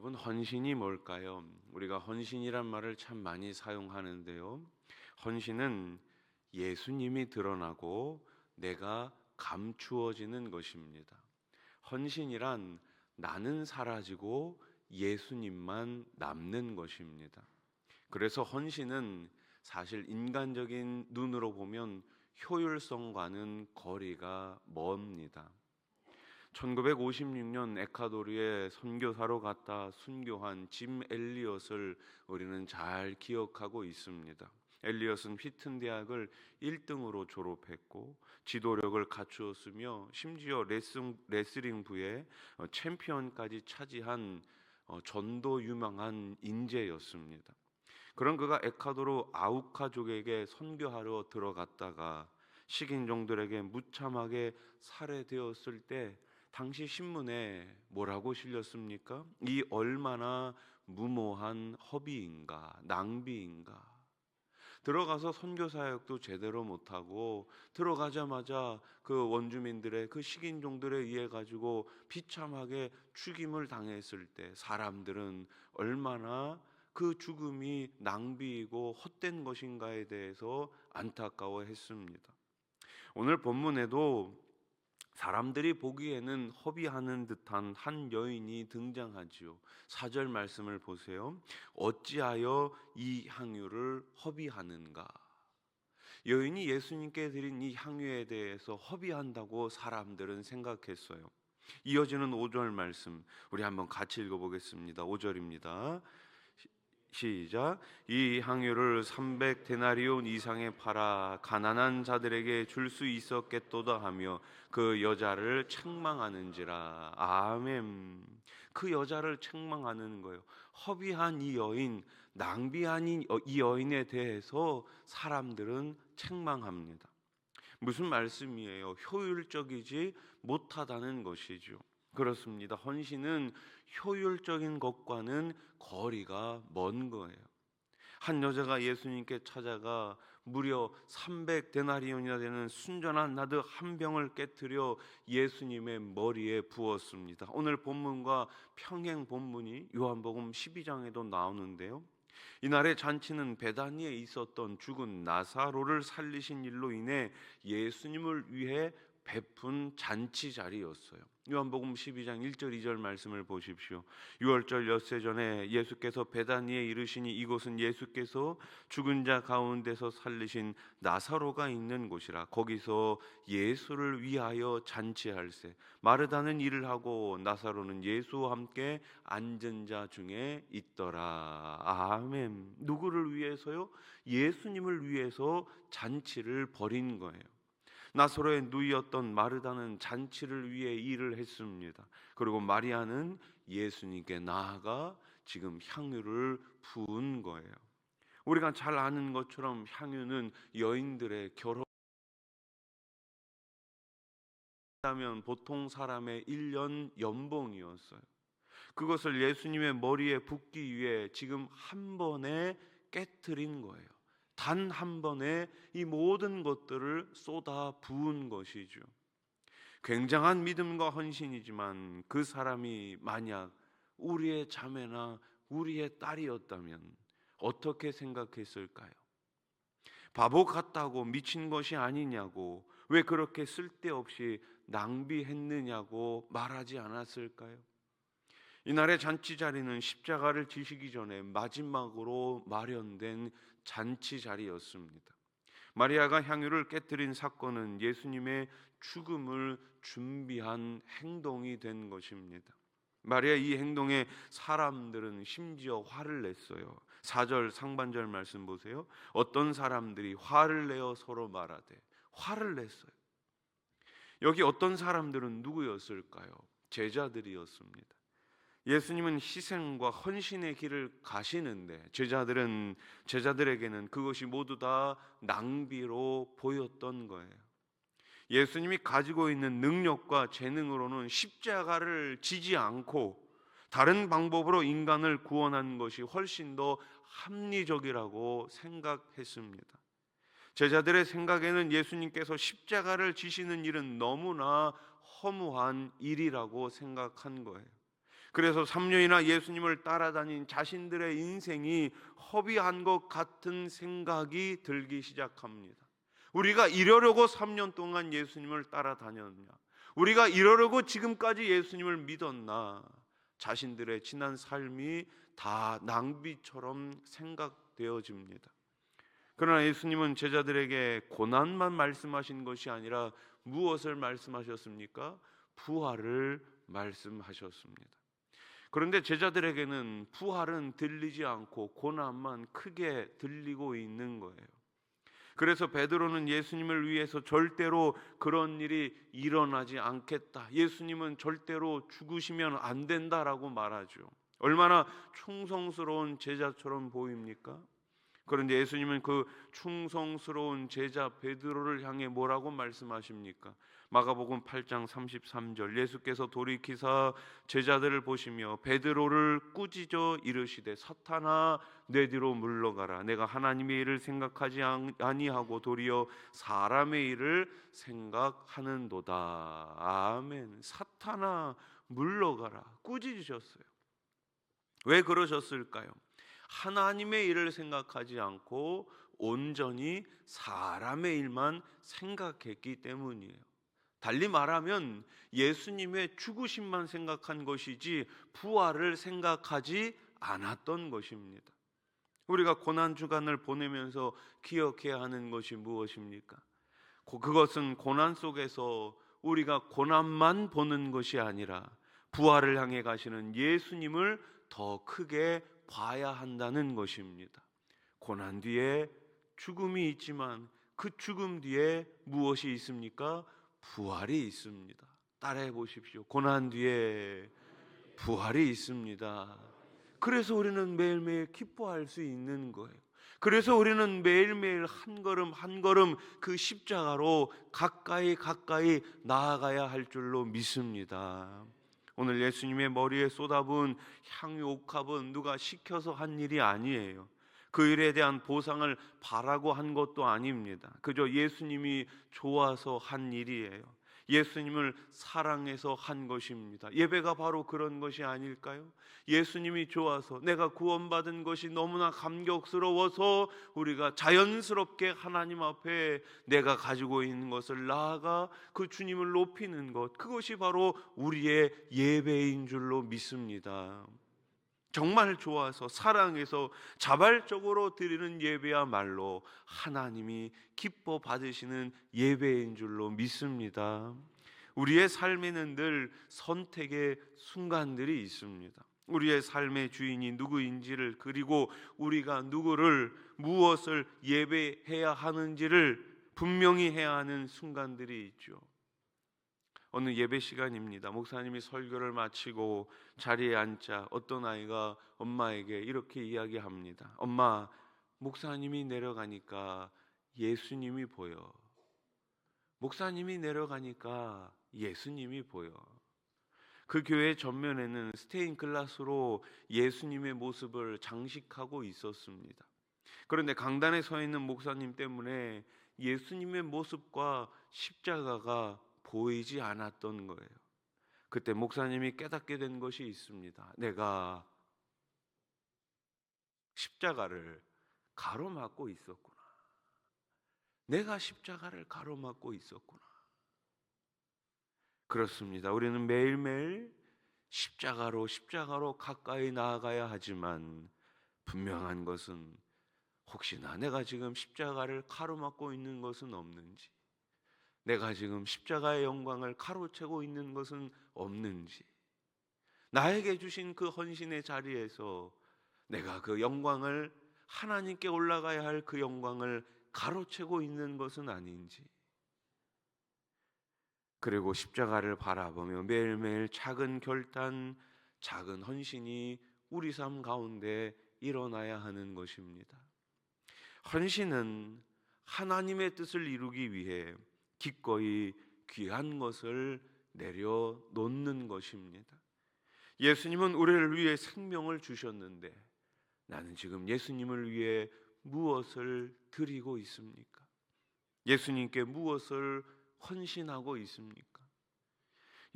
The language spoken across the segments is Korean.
여러분, 헌신이 뭘까요? 우리가 헌신이란 말을 참 많이 사용하는데요. 헌신은 예수님이 드러나고 내가 감추어지는 것입니다. 헌신이란 나는 사라지고 예수님만 남는 것입니다. 그래서 헌신은 사실 인간적인 눈으로 보면 효율성과는 거리가 멉니다. 1956년 에콰도르에 선교사로 갔다 순교한 짐 엘리엇을 우리는 잘 기억하고 있습니다. 엘리엇은 휘튼 대학을 1등으로 졸업했고 지도력을 갖추었으며 심지어 레슬링부의 챔피언까지 차지한 전도 유망한 인재였습니다. 그런 그가 에콰도르 아우카족에게 선교하러 들어갔다가 식인종들에게 무참하게 살해되었을 때 당시 신문에 뭐라고 실렸습니까? 이 얼마나 무모한 허비인가, 낭비인가. 들어가서 선교 사역도 제대로 못하고 들어가자마자 그 원주민들의 그 식인종들에 의해 가지고 비참하게 죽임을 당했을 때 사람들은 얼마나 그 죽음이 낭비이고 헛된 것인가에 대해서 안타까워했습니다. 오늘 본문에도 사람들이 보기에는 허비하는 듯한 한 여인이 등장하지요. 4절 말씀을 보세요. 어찌하여 이 향유를 허비하는가? 여인이 예수님께 드린 이 향유에 대해서 허비한다고 사람들은 생각했어요. 이어지는 5절 말씀 우리 한번 같이 읽어보겠습니다. 5절입니다. 시작. 이 향유를 300데나리온 이상에 팔아 가난한 자들에게 줄 수 있었겠도다 하며 그 여자를 책망하는지라. 아멘. 그 여자를 책망하는 거예요. 허비한 이 여인, 낭비한 이 여인에 대해서 사람들은 책망합니다. 무슨 말씀이에요? 효율적이지 못하다는 것이죠. 그렇습니다. 헌신은 효율적인 것과는 거리가 먼 거예요. 한 여자가 예수님께 찾아가 무려 300데나리온이나 되는 순전한 나드 한 병을 깨뜨려 예수님의 머리에 부었습니다. 오늘 본문과 평행 본문이 요한복음 12장에도 나오는데요. 이날의 잔치는 베다니에 있었던 죽은 나사로를 살리신 일로 인해 예수님을 위해 베푼 잔치 자리였어요. 요한복음 12장 1절 2절 말씀을 보십시오. 유월절 엿새 전에 예수께서 베다니에 이르시니 이곳은 예수께서 죽은 자 가운데서 살리신 나사로가 있는 곳이라. 거기서 예수를 위하여 잔치할세. 마르다는 일을 하고 나사로는 예수와 함께 앉은 자 중에 있더라. 아멘. 누구를 위해서요? 예수님을 위해서 잔치를 벌인 거예요. 나사로의 누이였던 마르다는 잔치를 위해 일을 했습니다. 그리고 마리아는 예수님께 나아가 지금 향유를 부은 거예요. 우리가 잘 아는 것처럼 향유는 여인들의 결혼하면 보통 사람의 1년 연봉이었어요. 그것을 예수님의 머리에 붓기 위해 지금 한 번에 깨트린 거예요. 단 한 번에 이 모든 것들을 쏟아 부은 것이죠. 굉장한 믿음과 헌신이지만 그 사람이 만약 우리의 자매나 우리의 딸이었다면 어떻게 생각했을까요? 바보 같다고, 미친 것이 아니냐고, 왜 그렇게 쓸데없이 낭비했느냐고 말하지 않았을까요? 이날의 잔치 자리는 십자가를 지시기 전에 마지막으로 마련된 잔치 자리였습니다. 마리아가 향유를 깨뜨린 사건은 예수님의 죽음을 준비한 행동이 된 것입니다. 마리아 이 행동에 사람들은 심지어 화를 냈어요. 4절 상반절 말씀 보세요. 어떤 사람들이 화를 내어 서로 말하되. 화를 냈어요. 여기 어떤 사람들은 누구였을까요? 제자들이었습니다. 예수님은 희생과 헌신의 길을 가시는데 제자들에게는 그것이 모두 다 낭비로 보였던 거예요. 예수님이 가지고 있는 능력과 재능으로는 십자가를 지지 않고 다른 방법으로 인간을 구원하는 것이 훨씬 더 합리적이라고 생각했습니다. 제자들의 생각에는 예수님께서 십자가를 지시는 일은 너무나 허무한 일이라고 생각한 거예요. 그래서 3년이나 예수님을 따라다닌 자신들의 인생이 허비한 것 같은 생각이 들기 시작합니다. 우리가 이러려고 3년 동안 예수님을 따라다녔냐? 우리가 이러려고 지금까지 예수님을 믿었나? 자신들의 지난 삶이 다 낭비처럼 생각되어집니다. 그러나 예수님은 제자들에게 고난만 말씀하신 것이 아니라 무엇을 말씀하셨습니까? 부활을 말씀하셨습니다. 그런데 제자들에게는 부활은 들리지 않고 고난만 크게 들리고 있는 거예요. 그래서 베드로는 예수님을 위해서 절대로 그런 일이 일어나지 않겠다, 예수님은 절대로 죽으시면 안 된다라고 말하죠. 얼마나 충성스러운 제자처럼 보입니까? 그런데 예수님은 그 충성스러운 제자 베드로를 향해 뭐라고 말씀하십니까? 마가복음 8장 33절, 예수께서 돌이키사 제자들을 보시며 베드로를 꾸짖어 이르시되 사탄아 내 뒤로 물러가라. 내가 하나님의 일을 생각하지 아니하고 도리어 사람의 일을 생각하는도다. 아멘. 사탄아 물러가라, 꾸짖으셨어요. 왜 그러셨을까요? 하나님의 일을 생각하지 않고 온전히 사람의 일만 생각했기 때문이에요. 달리 말하면 예수님의 죽으심만 생각한 것이지 부활을 생각하지 않았던 것입니다. 우리가 고난주간을 보내면서 기억해야 하는 것이 무엇입니까? 그것은 고난 속에서 우리가 고난만 보는 것이 아니라 부활을 향해 가시는 예수님을 더 크게 봐야 한다는 것입니다. 고난 뒤에 죽음이 있지만 그 죽음 뒤에 무엇이 있습니까? 부활이 있습니다. 따라해 보십시오. 고난 뒤에 부활이 있습니다. 그래서 우리는 매일매일 기뻐할 수 있는 거예요. 그래서 우리는 매일매일 한 걸음 한 걸음 그 십자가로 가까이 나아가야 할 줄로 믿습니다. 오늘 예수님의 머리에 쏟아부은 향유 옥합은 누가 시켜서 한 일이 아니에요. 그 일에 대한 보상을 바라고 한 것도 아닙니다. 그저 예수님이 좋아서 한 일이에요. 예수님을 사랑해서 한 것입니다. 예배가 바로 그런 것이 아닐까요? 예수님이 좋아서, 내가 구원받은 것이 너무나 감격스러워서 우리가 자연스럽게 하나님 앞에 내가 가지고 있는 것을 나아가 그 주님을 높이는 것, 그것이 바로 우리의 예배인 줄로 믿습니다. 정말 좋아서 사랑해서 자발적으로 드리는 예배야말로 하나님이 기뻐 받으시는 예배인 줄로 믿습니다. 우리의 삶에는 늘 선택의 순간들이 있습니다. 우리의 삶의 주인이 누구인지를, 그리고 우리가 누구를, 무엇을 예배해야 하는지를 분명히 해야 하는 순간들이 있죠. 어느 예배 시간입니다. 목사님이 설교를 마치고 자리에 앉자 어떤 아이가 엄마에게 이렇게 이야기합니다. 엄마, 목사님이 내려가니까 예수님이 보여. 목사님이 내려가니까 예수님이 보여. 그 교회 전면에는 스테인글라스로 예수님의 모습을 장식하고 있었습니다. 그런데 강단에 서 있는 목사님 때문에 예수님의 모습과 십자가가 보이지 않았던 거예요. 그때 목사님이 깨닫게 된 것이 있습니다. 내가 십자가를 가로막고 있었구나. 내가 십자가를 가로막고 있었구나. 그렇습니다. 우리는 매일매일 십자가로 가까이 나아가야 하지만 분명한 것은 혹시나 내가 지금 십자가를 가로막고 있는 것은 없는지, 내가 지금 십자가의 영광을 가로채고 있는 것은 없는지, 나에게 주신 그 헌신의 자리에서 내가 그 영광을, 하나님께 올라가야 할 그 영광을 가로채고 있는 것은 아닌지, 그리고 십자가를 바라보며 매일매일 작은 결단, 작은 헌신이 우리 삶 가운데 일어나야 하는 것입니다. 헌신은 하나님의 뜻을 이루기 위해 기꺼이 귀한 것을 내려놓는 것입니다. 예수님은 우리를 위해 생명을 주셨는데 나는 지금 예수님을 위해 무엇을 드리고 있습니까? 예수님께 무엇을 헌신하고 있습니까?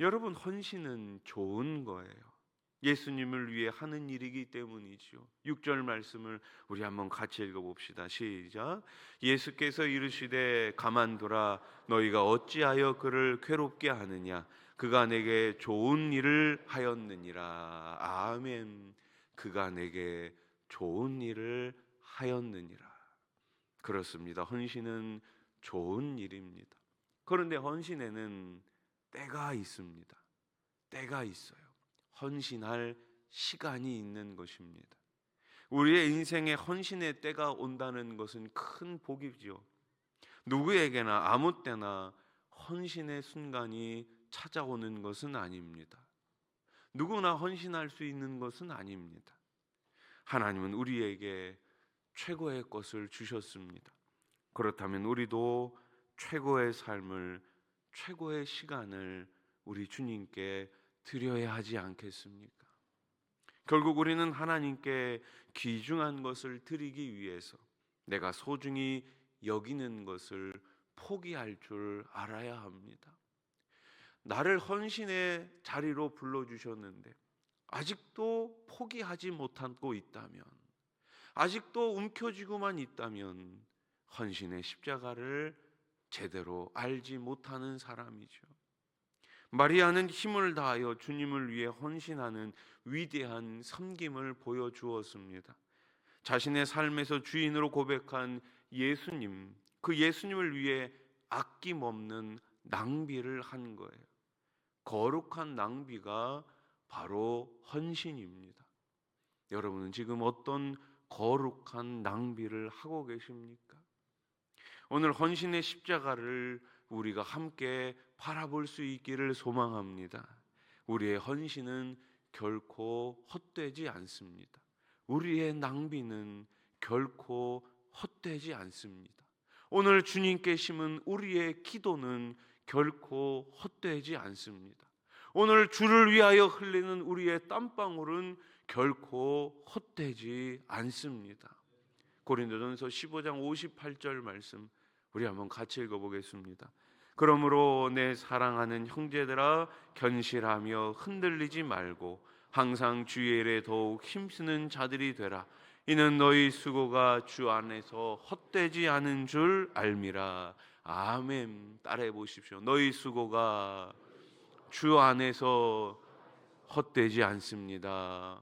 여러분, 헌신은 좋은 거예요. 예수님을 위해 하는 일이기 때문이죠. 6절 말씀을 우리 한번 같이 읽어봅시다. 시작. 예수께서 이르시되 가만두라. 너희가 어찌하여 그를 괴롭게 하느냐. 그가 내게 좋은 일을 하였느니라. 아멘. 그가 내게 좋은 일을 하였느니라. 그렇습니다. 헌신은 좋은 일입니다. 그런데 헌신에는 때가 있습니다. 때가 있어요. 헌신할 시간이 있는 것입니다. 우리의 인생에 헌신의 때가 온다는 것은 큰 복이죠. 누구에게나 아무 때나 헌신의 순간이 찾아오는 것은 아닙니다. 누구나 헌신할 수 있는 것은 아닙니다. 하나님은 우리에게 최고의 것을 주셨습니다. 그렇다면 우리도 최고의 삶을, 최고의 시간을 우리 주님께 드려야 하지 않겠습니까? 결국 우리는 하나님께 귀중한 것을 드리기 위해서 내가 소중히 여기는 것을 포기할 줄 알아야 합니다. 나를 헌신의 자리로 불러주셨는데 아직도 포기하지 못하고 있다면, 아직도 움켜쥐고만 있다면 헌신의 십자가를 제대로 알지 못하는 사람이죠. 마리아는 힘을 다하여 주님을 위해 헌신하는 위대한 섬김을 보여주었습니다. 자신의 삶에서 주인으로 고백한 예수님, 그 예수님을 위해 아낌없는 낭비를 한 거예요. 거룩한 낭비가 바로 헌신입니다. 여러분은 지금 어떤 거룩한 낭비를 하고 계십니까? 오늘 헌신의 십자가를 우리가 함께 바라볼 수 있기를 소망합니다. 우리의 헌신은 결코 헛되지 않습니다. 우리의 낭비는 결코 헛되지 않습니다. 오늘 주님께 심은 우리의 기도는 결코 헛되지 않습니다. 오늘 주를 위하여 흘리는 우리의 땀방울은 결코 헛되지 않습니다. 고린도전서 15장 58절 말씀 우리 한번 같이 읽어보겠습니다. 그러므로 내 사랑하는 형제들아 견실하며 흔들리지 말고 항상 주의 일에 더욱 힘쓰는 자들이 되라. 이는 너희 수고가 주 안에서 헛되지 않은 줄 알미라. 아멘. 따라해 보십시오. 너희 수고가 주 안에서 헛되지 않습니다.